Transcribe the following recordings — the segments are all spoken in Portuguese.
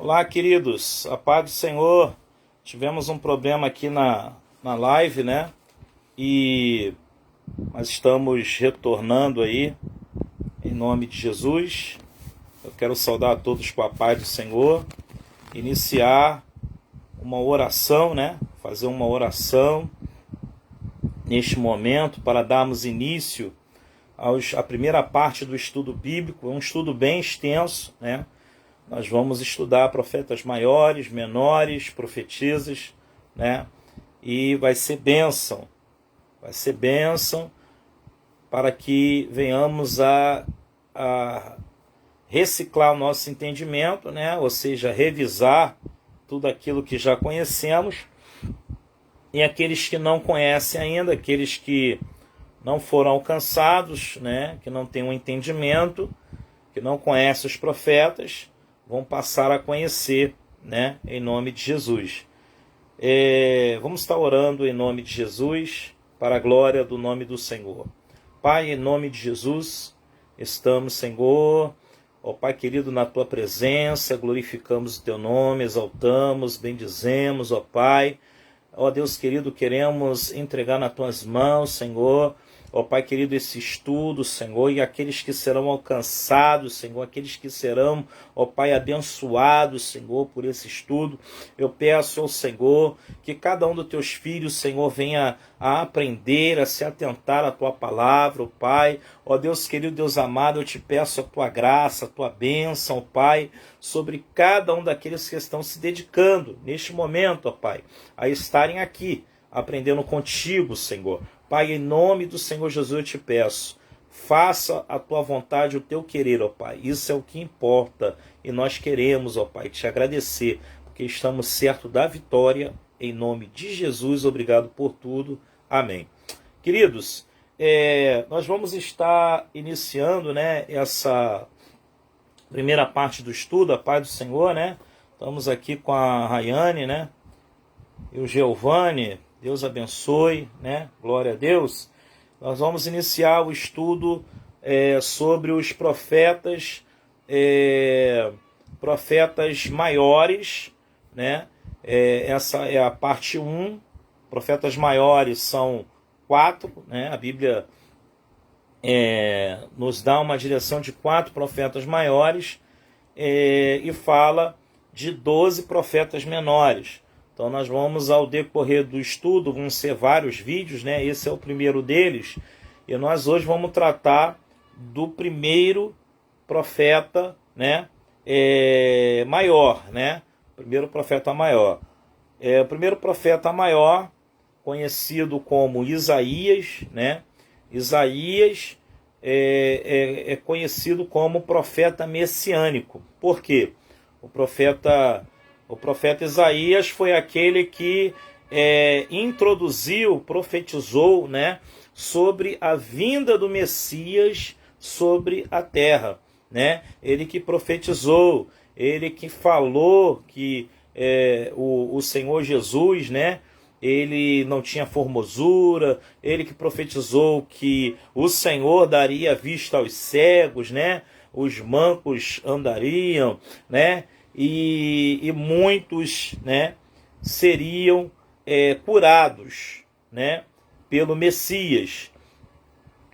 Olá, queridos, a paz do Senhor. Tivemos um problema aqui na live, né? Mas estamos retornando aí, em nome de Jesus. Eu quero saudar a todos com a paz do Senhor. Iniciar uma oração, né? Fazer uma oração neste momento para darmos início à primeira parte do estudo bíblico. É um estudo bem extenso, né? Nós vamos estudar profetas maiores, menores, profetisas, né? E vai ser bênção para que venhamos a reciclar o nosso entendimento, né? Ou seja, revisar tudo aquilo que já conhecemos, e aqueles que não conhecem ainda, aqueles que não foram alcançados, né? Que não têm um entendimento, que não conhecem os profetas, vão passar a conhecer, né, em nome de Jesus. Vamos estar orando em nome de Jesus, para a glória do nome do Senhor. Pai, em nome de Jesus, estamos, Senhor, ó Pai querido, na Tua presença, glorificamos o Teu nome, exaltamos, bendizemos, ó Pai. Ó Deus querido, queremos entregar nas Tuas mãos, Senhor, ó Pai querido, esse estudo, Senhor, e aqueles que serão alcançados, Senhor, aqueles que serão, ó Pai, abençoados, Senhor, por esse estudo. Eu peço ao Senhor que cada um dos Teus filhos, Senhor, venha a aprender, a se atentar à Tua palavra, ó Pai. Ó Deus querido, Deus amado, eu te peço a Tua graça, a Tua bênção, ó Pai, sobre cada um daqueles que estão se dedicando neste momento, ó Pai, a estarem aqui, aprendendo contigo, Senhor. Pai, em nome do Senhor Jesus eu te peço, faça a Tua vontade, o Teu querer, ó Pai. Isso é o que importa, e nós queremos, ó Pai, te agradecer, porque estamos certos da vitória, em nome de Jesus. Obrigado por tudo. Amém. Queridos, nós vamos estar iniciando, né, essa primeira parte do estudo, a paz do Senhor, né? Estamos aqui com a Rayane, né? E o Giovanni. Deus abençoe, né? Glória a Deus. Nós vamos iniciar o estudo sobre os profetas, profetas maiores, né? Essa é a parte 1. Profetas maiores são 4, né? A Bíblia nos dá uma direção de 4 profetas maiores e fala de 12 profetas menores. Então nós vamos, ao decorrer do estudo, vão ser vários vídeos, né? Esse é o primeiro deles, e nós hoje vamos tratar do primeiro profeta, né? Maior, né? Primeiro profeta maior. O primeiro profeta maior, conhecido como Isaías, né? Isaías é conhecido como profeta messiânico. Por quê? O profeta Isaías foi aquele que introduziu, profetizou, né, sobre a vinda do Messias sobre a terra, né? Ele que profetizou, ele que falou que o Senhor Jesus, né, ele não tinha formosura, ele que profetizou que o Senhor daria vista aos cegos, né? Os mancos andariam, né? E muitos, né, seriam curados, né, pelo Messias.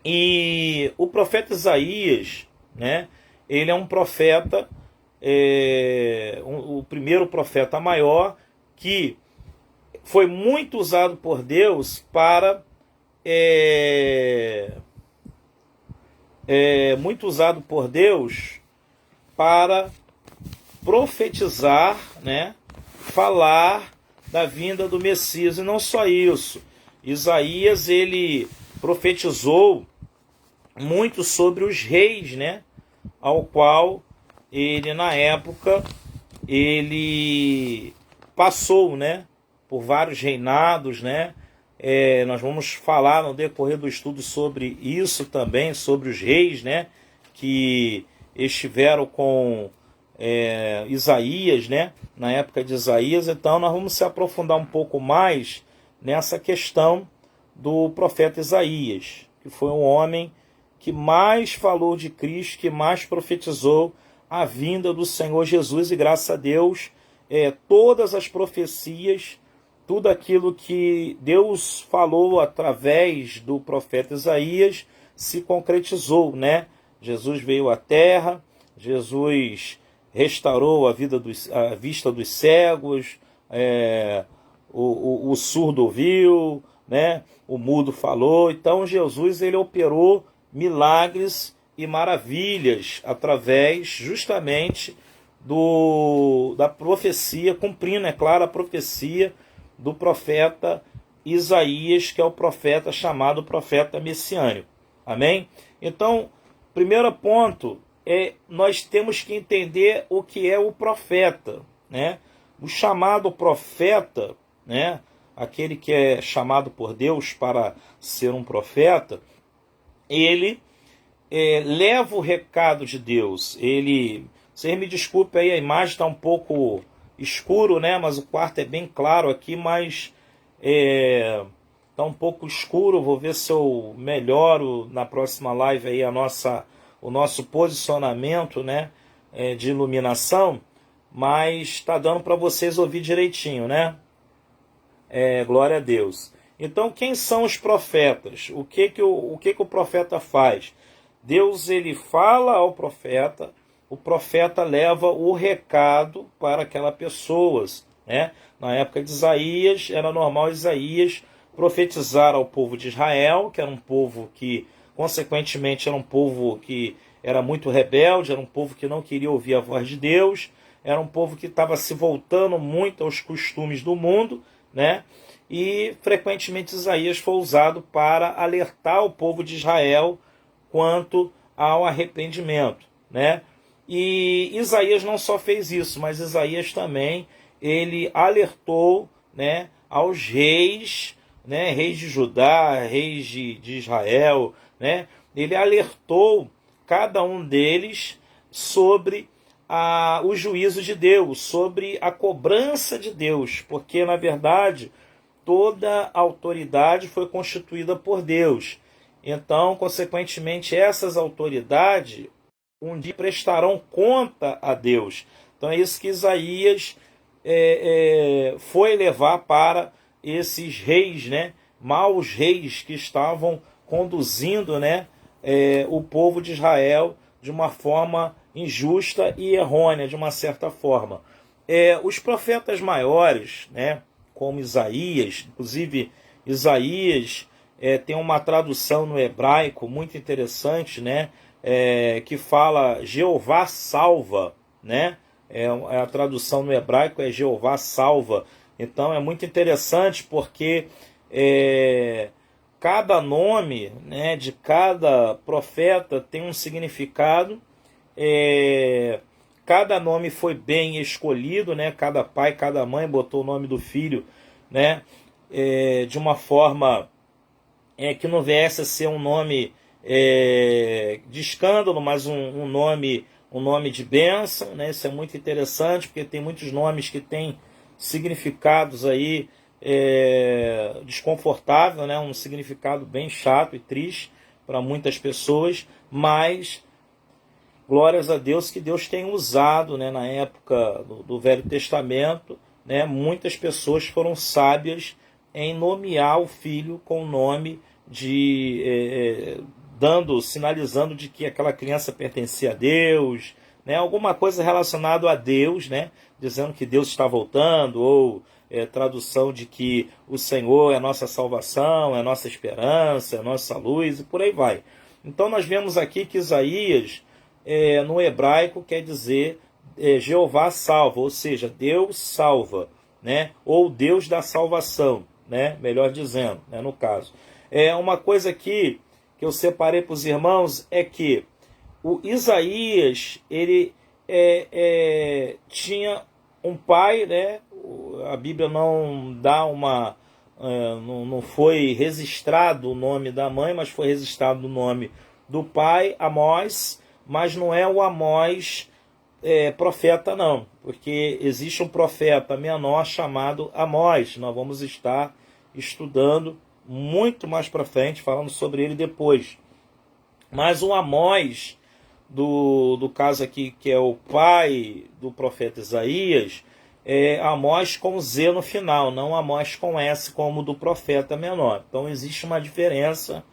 E o profeta Isaías, né, ele é um profeta, o primeiro profeta maior, que foi muito usado por Deus para profetizar, né, falar da vinda do Messias. E não só isso, Isaías, ele profetizou muito sobre os reis, né, ao qual ele, na época, ele passou, né, por vários reinados, né? Nós vamos falar no decorrer do estudo sobre isso também, sobre os reis, né, que estiveram com Isaías, né, na época de Isaías. Então nós vamos se aprofundar um pouco mais nessa questão do profeta Isaías, que foi um homem que mais falou de Cristo, que mais profetizou a vinda do Senhor Jesus, e graças a Deus, todas as profecias, tudo aquilo que Deus falou através do profeta Isaías se concretizou, né? Jesus veio à terra, Jesus restaurou a vista dos cegos, o surdo ouviu, né? O mudo falou. Então Jesus, ele operou milagres e maravilhas através justamente da profecia, cumprindo, é claro, a profecia do profeta Isaías, que é o profeta chamado profeta messiânico. Amém? Então, primeiro ponto nós temos que entender o que é o profeta, né? O chamado profeta, né? Aquele que é chamado por Deus para ser um profeta, ele leva o recado de Deus. Vocês me desculpem aí, a imagem está um pouco escuro, né? Mas o quarto é bem claro aqui, mas está um pouco escuro. Vou ver se eu melhoro na próxima live aí o nosso posicionamento, né? De iluminação, mas está dando para vocês ouvir direitinho, né? Glória a Deus. Então, quem são os profetas? O que o profeta faz? Deus, ele fala ao profeta, o profeta leva o recado para aquelas pessoas, né? Na época de Isaías, era normal Isaías profetizar ao povo de Israel, que era um povo que, consequentemente, era um povo que era muito rebelde, era um povo que não queria ouvir a voz de Deus, era um povo que estava se voltando muito aos costumes do mundo, né? E frequentemente Isaías foi usado para alertar o povo de Israel quanto ao arrependimento, né? E Isaías não só fez isso, mas Isaías também ele alertou, né, aos reis, né, reis de Judá, reis de Israel, né? Ele alertou cada um deles sobre o juízo de Deus, sobre a cobrança de Deus, porque na verdade toda a autoridade foi constituída por Deus. Então, consequentemente, essas autoridades um dia prestarão conta a Deus. Então é isso que Isaías foi levar para esses reis, né, maus reis que estavam conduzindo, né, o povo de Israel de uma forma injusta e errônea, de uma certa forma. Os profetas maiores, né, como Isaías, inclusive Isaías tem uma tradução no hebraico muito interessante, né, que fala Jeová salva, né? A tradução no hebraico é Jeová salva. Então é muito interessante porque cada nome, né, de cada profeta tem um significado. Cada nome foi bem escolhido, né? Cada pai, cada mãe botou o nome do filho, né? De uma forma que não viesse a ser um nome de escândalo, mas um nome de bênção, né? Isso é muito interessante, porque tem muitos nomes que têm significados aí desconfortável, né? Um significado bem chato e triste para muitas pessoas, mas glórias a Deus que Deus tem usado, né? Na época do Velho Testamento, né? Muitas pessoas foram sábias em nomear o filho com o nome sinalizando de que aquela criança pertencia a Deus, né? Alguma coisa relacionada a Deus, né? Dizendo que Deus está voltando, ou tradução de que o Senhor é a nossa salvação, é a nossa esperança, é a nossa luz, e por aí vai. Então nós vemos aqui que Isaías, no hebraico, quer dizer Jeová salva, ou seja, Deus salva, né? Ou Deus da salvação, né? Melhor dizendo, né? No caso. Uma coisa aqui que eu separei para os irmãos é que o Isaías, ele tinha um pai, né? A Bíblia não dá não foi registrado o nome da mãe, mas foi registrado o nome do pai, Amós, mas não é o Amós profeta não, porque existe um profeta menor chamado Amós. Nós vamos estar estudando muito mais para frente, falando sobre ele depois. Mas o Amós do caso aqui, que é o pai do profeta Isaías, é Amós com Z no final, não Amós com S como do profeta menor. Então existe uma diferença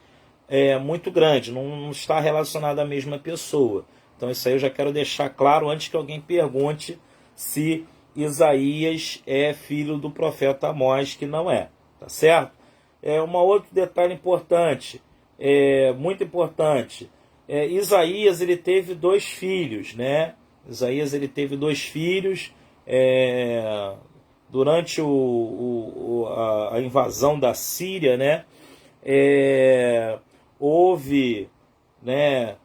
muito grande, não está relacionada à mesma pessoa. Então isso aí eu já quero deixar claro antes que alguém pergunte se Isaías é filho do profeta Amós, que não é, tá certo? Um outro detalhe importante, muito importante, Isaías ele teve 2 filhos, né? Isaías ele teve 2 filhos durante a invasão da Síria, né? Houve, né,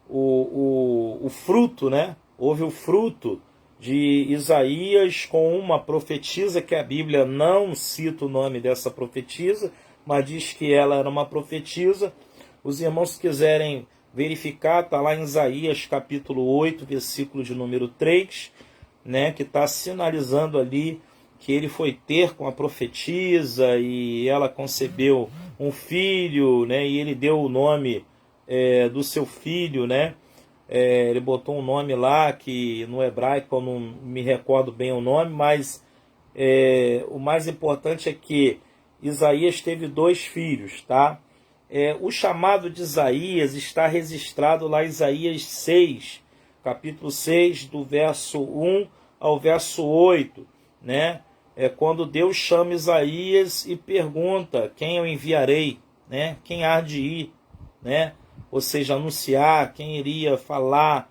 o fruto, né? Houve o fruto de Isaías com uma profetisa, que a Bíblia não cita o nome dessa profetisa, mas diz que ela era uma profetisa. Os irmãos, se quiserem verificar, está lá em Isaías capítulo 8, versículo de número 3, né, que está sinalizando ali que ele foi ter com a profetisa e ela concebeu um filho, né, e ele deu o nome do seu filho, né, ele botou um nome lá que no hebraico eu não me recordo bem o nome, mas o mais importante é que Isaías teve 2 filhos, tá? O chamado de Isaías está registrado lá em Isaías 6, capítulo 6, do verso 1 ao verso 8, né? Quando Deus chama Isaías e pergunta: quem eu enviarei, né? Quem há de ir, né? Ou seja, anunciar, quem iria falar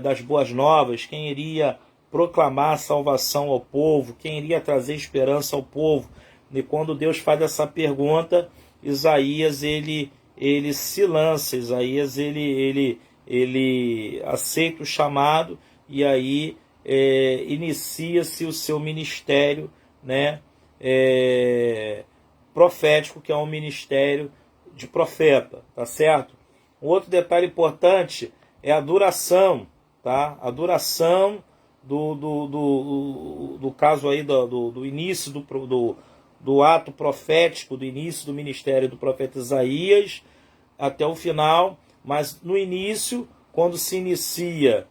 das boas novas, quem iria proclamar salvação ao povo, quem iria trazer esperança ao povo. E quando Deus faz essa pergunta, Isaías ele se lança, Isaías ele aceita o chamado e aí inicia-se o seu ministério, né, profético, que é um ministério de profeta, tá certo? Um outro detalhe importante é a duração, tá? A duração do caso aí do início do ato profético, do início do ministério do profeta Isaías até o final. Mas no início, quando se inicia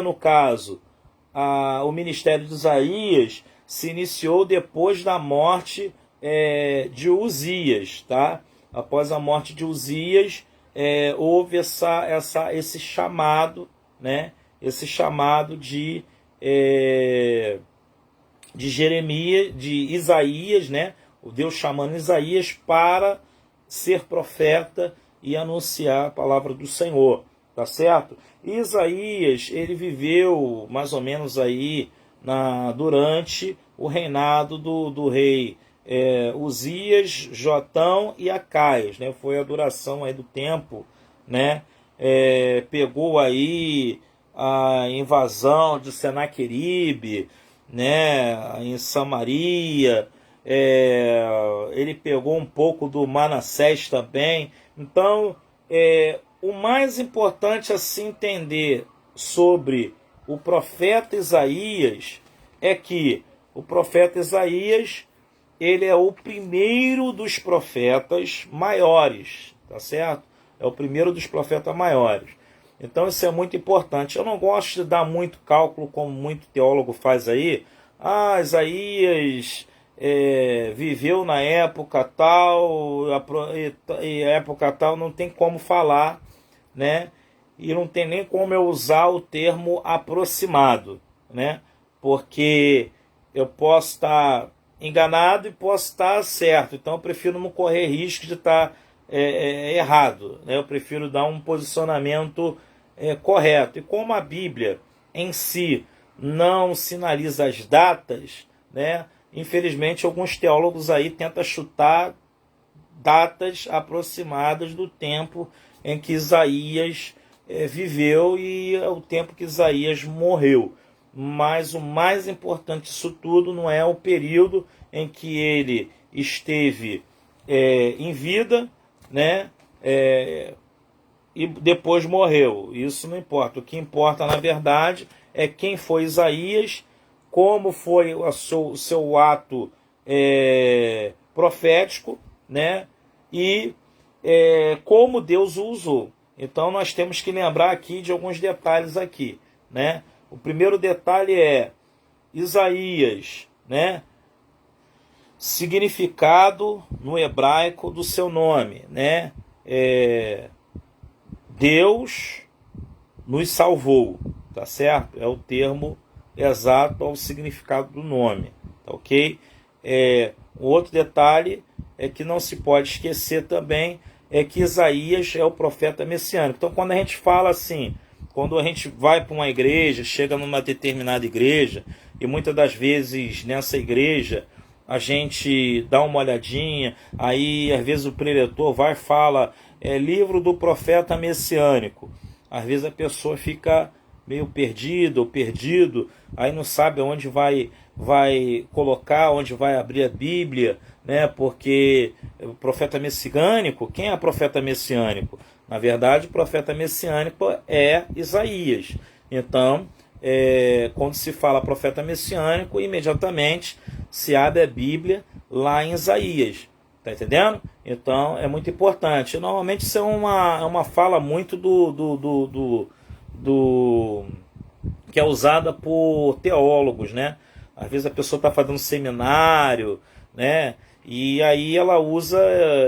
no caso o ministério de Isaías, se iniciou depois da morte de Uzias, tá? Após a morte de Uzias, houve esse chamado, né? Esse chamado de Jeremias, de Isaías, né? O Deus chamando Isaías para ser profeta e anunciar a palavra do Senhor, tá certo? E Isaías, ele viveu mais ou menos aí durante o reinado do rei Uzias, Jotão e Acaias, né? Foi a duração aí do tempo, né? Pegou aí a invasão de Senaqueribe, né, em Samaria, ele pegou um pouco do Manassés também. Então, o mais importante a se entender sobre o profeta Isaías é que o profeta Isaías, ele é o primeiro dos profetas maiores, tá certo? É o primeiro dos profetas maiores. Então isso é muito importante. Eu não gosto de dar muito cálculo, como muito teólogo faz aí. Isaías viveu na época tal, e época tal, não tem como falar, né? E não tem nem como eu usar o termo aproximado, né? Porque eu posso estar enganado e posso estar certo. Então eu prefiro não correr risco de estar errado, né? Eu prefiro dar um posicionamento correto. E como a Bíblia em si não sinaliza as datas, né? Infelizmente alguns teólogos aí tentam chutar datas aproximadas do tempo em que Isaías viveu e o tempo que Isaías morreu. Mas o mais importante disso tudo não é o período em que ele esteve em vida, né? E depois morreu. Isso não importa. O que importa, na verdade, é quem foi Isaías, como foi o seu ato profético, né? E como Deus o usou. Então nós temos que lembrar aqui de alguns detalhes aqui, né? O primeiro detalhe é Isaías, né? Significado no hebraico do seu nome, né? Deus nos salvou, tá certo? É o termo exato ao significado do nome, tá ok? Um outro detalhe é que não se pode esquecer também é que Isaías é o profeta messiânico. Então, quando a gente fala assim, quando a gente vai para uma igreja, chega numa determinada igreja, e muitas das vezes nessa igreja a gente dá uma olhadinha, aí às vezes o preletor vai e fala, livro do profeta messiânico. Às vezes a pessoa fica meio perdida ou perdido, aí não sabe onde vai colocar, onde vai abrir a Bíblia, né? Porque o profeta messiânico, quem é o profeta messiânico? Na verdade, o profeta messiânico é Isaías. Então, quando se fala profeta messiânico, imediatamente se abre a Bíblia lá em Isaías. Tá entendendo? Então, é muito importante. Normalmente isso é uma fala muito que é usada por teólogos, né? Às vezes a pessoa está fazendo seminário, né? E aí ela usa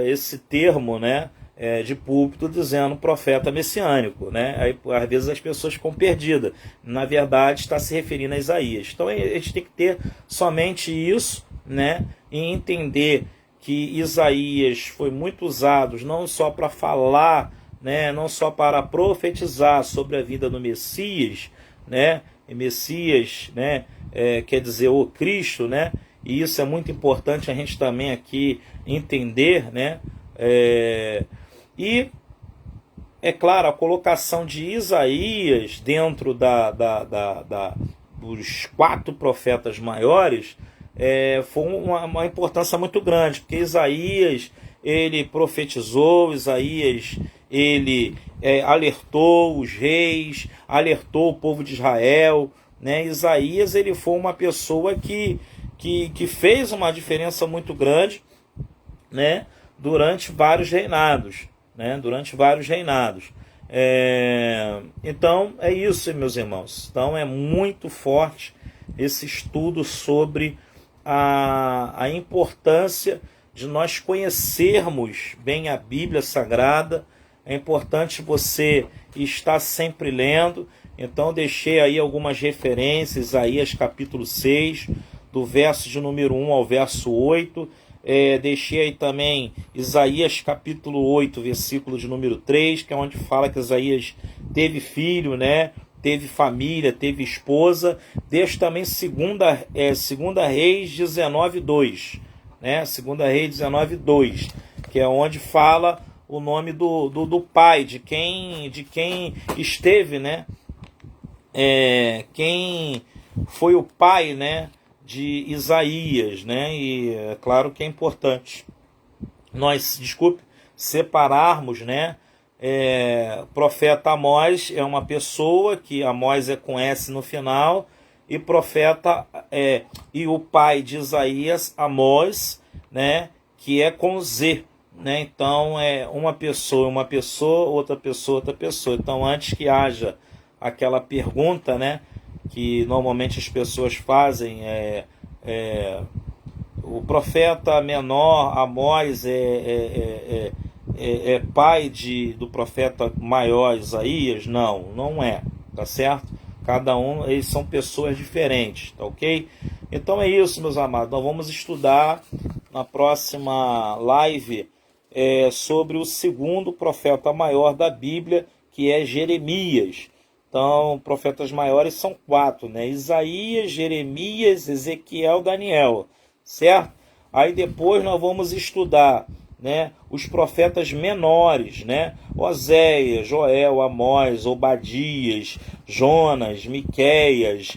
esse termo, né? De púlpito dizendo profeta messiânico, né? Aí às vezes as pessoas ficam perdidas. Na verdade está se referindo a Isaías. Então a gente tem que ter somente isso, né? E entender que Isaías foi muito usado não só para falar, né? Não só para profetizar sobre a vida do Messias, né? E Messias, né? Quer dizer o Cristo, né? E isso é muito importante a gente também aqui entender, né? E, é claro, a colocação de Isaías dentro dos 4 profetas maiores foi uma importância muito grande, porque Isaías, ele profetizou, Isaías, ele alertou os reis, alertou o povo de Israel, né? Isaías, ele foi uma pessoa que fez uma diferença muito grande, né? Durante vários reinados, né? Então é isso, meus irmãos. Então é muito forte esse estudo sobre a importância de nós conhecermos bem a Bíblia Sagrada. É importante você estar sempre lendo. Então deixei aí algumas referências, Isaías capítulo 6, do verso de número 1 ao verso 8. Deixei aí também Isaías capítulo 8, versículo de número 3, que é onde fala que Isaías teve filho, né? Teve família, teve esposa. Deixo também 2 Reis 19, 2, né? 2 Reis 19, 2, que é onde fala o nome do pai, de quem esteve, né? Quem foi o pai, né? De Isaías, né? E é claro que é importante nós, separarmos, né? Profeta Amós é uma pessoa que Amós é com S no final, e profeta e o pai de Isaías, Amós, né? Que é com Z, né? Então é uma pessoa, outra pessoa. Então antes que haja aquela pergunta, né? Que normalmente as pessoas fazem, o profeta menor, Amós, pai do profeta maior, Isaías? Não é, tá certo? Cada um, eles são pessoas diferentes, tá ok? Então é isso, meus amados. Nós vamos estudar na próxima live sobre o segundo profeta maior da Bíblia, que é Jeremias. Então, profetas maiores são 4, né? Isaías, Jeremias, Ezequiel, Daniel, certo? Aí depois nós vamos estudar, né, os profetas menores, né? Oséias, Joel, Amós, Obadias, Jonas, Miqueias,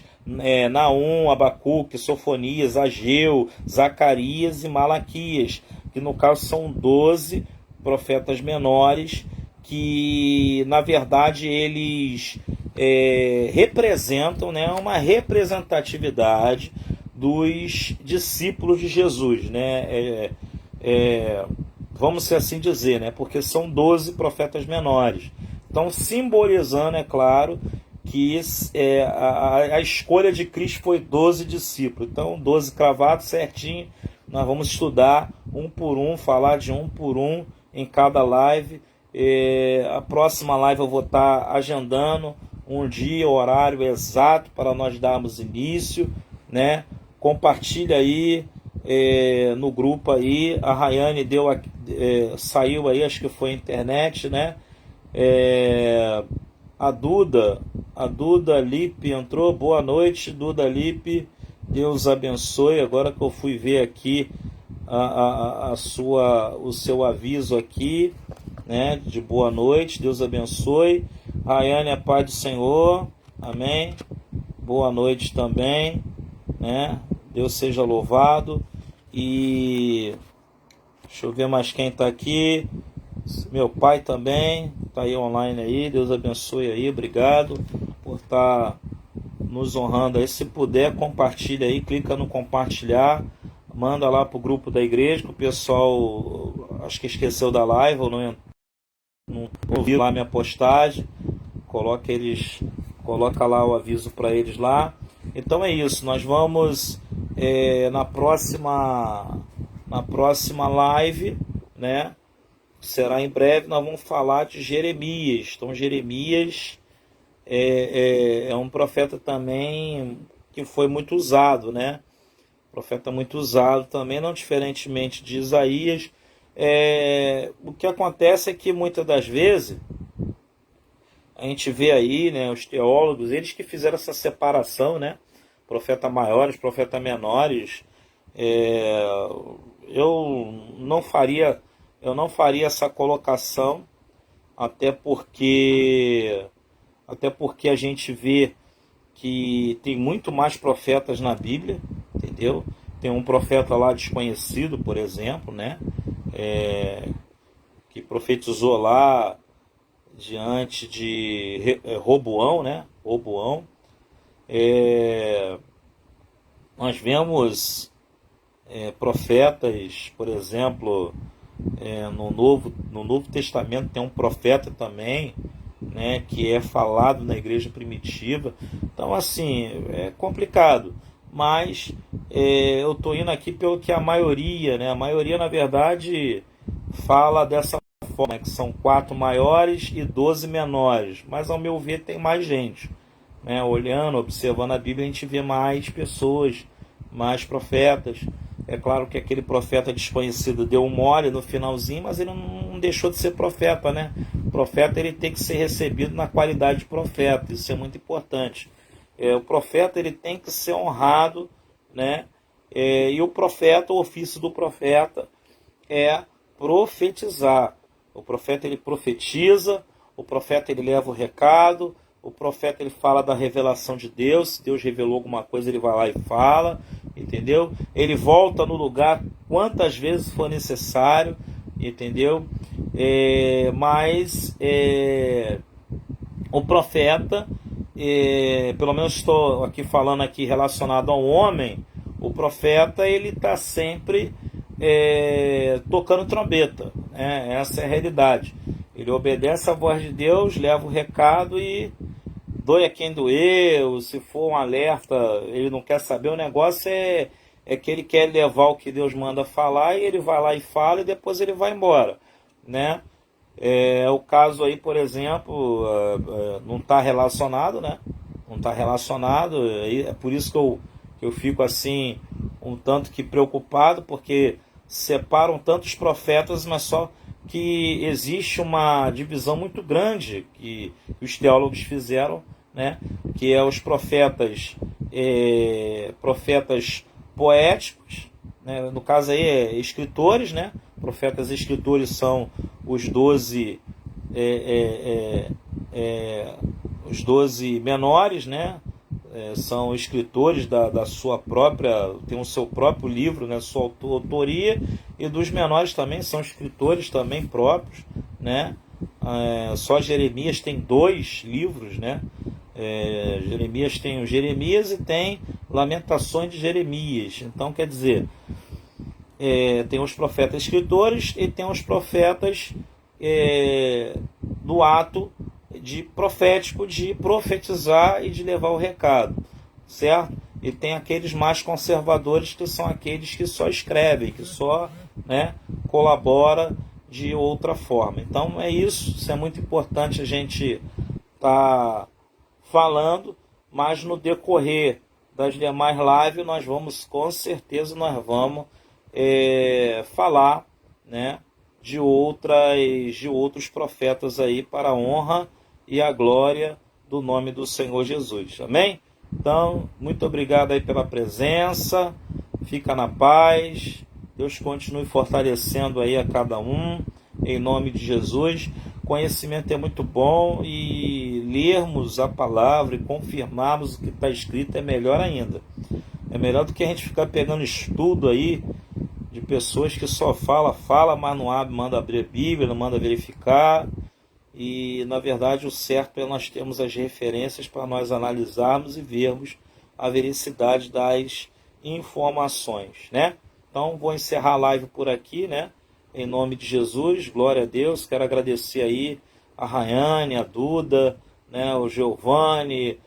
Naum, Abacuque, Sofonias, Ageu, Zacarias e Malaquias, que no caso são 12 profetas menores, que na verdade eles representam, né, uma representatividade dos discípulos de Jesus, né? vamos ser assim dizer, né? Porque são 12 profetas menores. Então, simbolizando, é claro, que a escolha de Cristo foi 12 discípulos. Então, 12 cravados certinho. Nós vamos estudar um por um, falar de um por um em cada live. A próxima live eu vou estar agendando um dia, horário exato para nós darmos início, né? Compartilha aí no grupo aí. A Rayane saiu aí, acho que foi a internet, né? A Duda Lipe entrou. Boa noite, Duda Lipe. Deus abençoe. Agora que eu fui ver aqui o seu aviso aqui, né? De boa noite. Deus abençoe. Rayane, a paz do Senhor. Amém. Boa noite também, né? Deus seja louvado. E deixa eu ver mais quem está aqui. Meu pai também está aí online aí. Deus abençoe aí. Obrigado por estar nos honrando aí. Se puder, compartilha aí. Clica no compartilhar. Manda lá para o grupo da igreja, que o pessoal acho que esqueceu da live ou não ouviu lá minha postagem. Coloca lá o aviso para eles lá. Então é isso. Nós vamos na próxima live, né? Será em breve, nós vamos falar de Jeremias. Então Jeremias é um profeta também que foi muito usado, né? Profeta muito usado também, não diferentemente de Isaías. O que acontece é que muitas das vezes a gente vê aí, né, os teólogos, eles que fizeram essa separação, né? Profeta maiores, profeta menores. Eu não faria essa colocação, até porque a gente vê que tem muito mais profetas na Bíblia, entendeu? Tem um profeta lá desconhecido, por exemplo, né? Que profetizou lá diante de Roboão, né? Roboão. Nós vemos profetas, por exemplo, no Novo Testamento tem um profeta também, né, que é falado na igreja primitiva. Então, assim, é complicado, mas eu estou indo aqui pelo que a maioria, né, na verdade fala dessa forma, que são 4 maiores e 12 menores, mas ao meu ver tem mais gente, né? Olhando, observando a Bíblia, a gente vê mais pessoas, mais profetas. É claro que aquele profeta desconhecido deu um mole no finalzinho, mas ele não deixou de ser profeta, né? O profeta, ele tem que ser recebido na qualidade de profeta, isso é muito importante. O profeta, ele tem que ser honrado, né? E o profeta, o ofício do profeta é profetizar. O profeta, ele profetiza, o profeta, ele leva o recado, o profeta, ele fala da revelação de Deus. Se Deus revelou alguma coisa, ele vai lá e fala, entendeu? Ele volta no lugar quantas vezes for necessário, entendeu? Mas o profeta, pelo menos estou aqui falando aqui relacionado ao homem, o profeta, ele está sempre tocando trombeta, né? Essa é a realidade. Ele obedece à voz de Deus, leva o recado e doe a quem doer. Se for um alerta, ele não quer saber. O negócio é que ele quer levar o que Deus manda falar, e ele vai lá e fala, e depois ele vai embora, né? O caso aí, por exemplo, não está relacionado, né? Não está relacionado. É por isso que eu fico assim um tanto que preocupado, porque separam tantos profetas, mas só que existe uma divisão muito grande que os teólogos fizeram, né? Que é os profetas poéticos, né? No caso aí escritores, né? Profetas e escritores são os 12 os 12 menores, né? São escritores da sua própria, tem o seu próprio livro, né? Sua autoria, e dos menores também são escritores também próprios, né? Só Jeremias tem 2 livros, né? Jeremias tem o Jeremias e tem Lamentações de Jeremias. Então, quer dizer, tem os profetas escritores e tem os profetas do ato de profético, de profetizar e de levar o recado, certo? E tem aqueles mais conservadores, que são aqueles que só escrevem, que só, né, colabora de outra forma. Então é isso, isso é muito importante a gente estar falando, mas no decorrer das demais lives nós vamos, com certeza, falar, né, de outros profetas aí, para a honra e a glória do nome do Senhor Jesus. Amém? Então, muito obrigado aí pela presença, fica na paz, Deus continue fortalecendo aí a cada um, em nome de Jesus. Conhecimento é muito bom, e lermos a palavra e confirmarmos o que está escrito é melhor ainda. É melhor do que a gente ficar pegando estudo aí de pessoas que só fala, mas não abre, manda abrir a Bíblia, não manda verificar. E na verdade o certo é nós termos as referências para nós analisarmos e vermos a veracidade das informações, né? Então vou encerrar a live por aqui, né? Em nome de Jesus, glória a Deus. Quero agradecer aí a Rayane, a Duda, né? O Giovanni,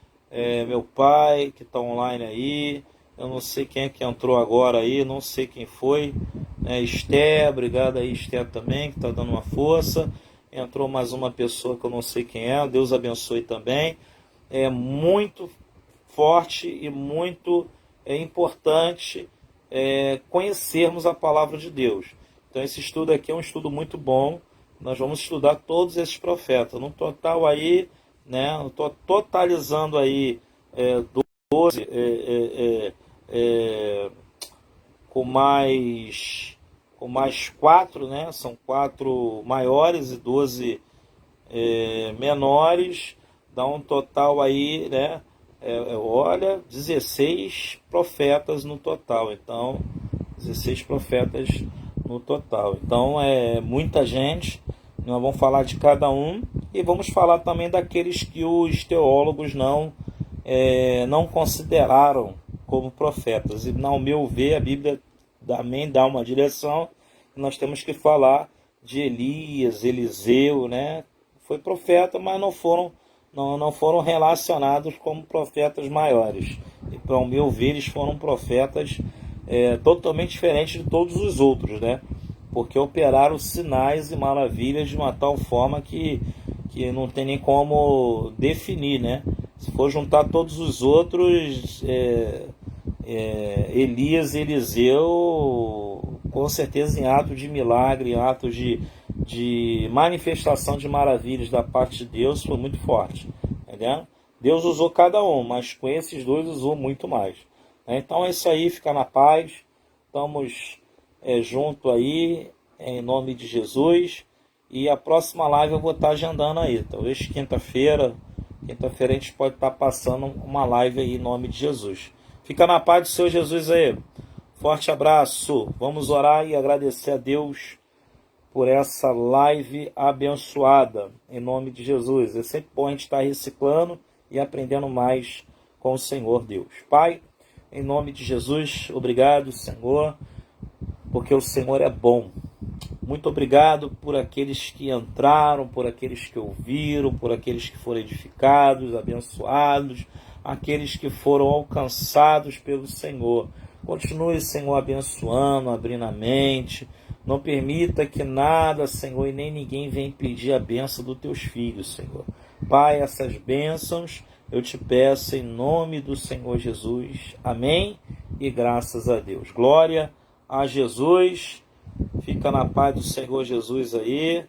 meu pai que está online aí. Eu não sei quem é que entrou agora aí, não sei quem foi, né? Esté, obrigado aí, Esté também, que está dando uma força. Entrou mais uma pessoa que eu não sei quem é, Deus abençoe também. É muito forte e muito importante conhecermos a palavra de Deus. Então esse estudo aqui é um estudo muito bom. Nós vamos estudar todos esses profetas. No total aí, né, eu estou totalizando aí 12, com mais 4, né? São 4 maiores e 12 menores, dá um total aí, né? Olha, 16 profetas no total. Então, 16 profetas no total. Então, é muita gente. Nós vamos falar de cada um e vamos falar também daqueles que os teólogos não consideraram como profetas. E, ao meu ver, a Bíblia também dá uma direção. Nós temos que falar de Elias, Eliseu, né? Foi profeta, mas não foram relacionados como profetas maiores. E, para o meu ver, eles foram profetas totalmente diferentes de todos os outros, né? Porque operaram sinais e maravilhas de uma tal forma que não tem nem como definir, né? Se for juntar todos os outros, Elias e Eliseu, com certeza em atos de milagre, em atos de manifestação de maravilhas da parte de Deus, foi muito forte. Entendeu? Deus usou cada um, mas com esses dois usou muito mais. Então é isso aí, fica na paz. Estamos junto aí, em nome de Jesus. E a próxima live eu vou estar agendando aí. Talvez quinta-feira a gente pode estar passando uma live aí em nome de Jesus. Fica na paz do Senhor Jesus aí. Forte abraço. Vamos orar e agradecer a Deus por essa live abençoada, em nome de Jesus. É sempre bom a gente estar reciclando e aprendendo mais com o Senhor Deus. Pai, em nome de Jesus, obrigado, Senhor, porque o Senhor é bom. Muito obrigado por aqueles que entraram, por aqueles que ouviram, por aqueles que foram edificados, abençoados, aqueles que foram alcançados pelo Senhor. Continue, Senhor, abençoando, abrindo a mente. Não permita que nada, Senhor, e nem ninguém venha impedir a bênção dos teus filhos, Senhor. Pai, essas bênçãos eu te peço em nome do Senhor Jesus. Amém? E graças a Deus. Glória a Jesus. Fica na paz do Senhor Jesus aí.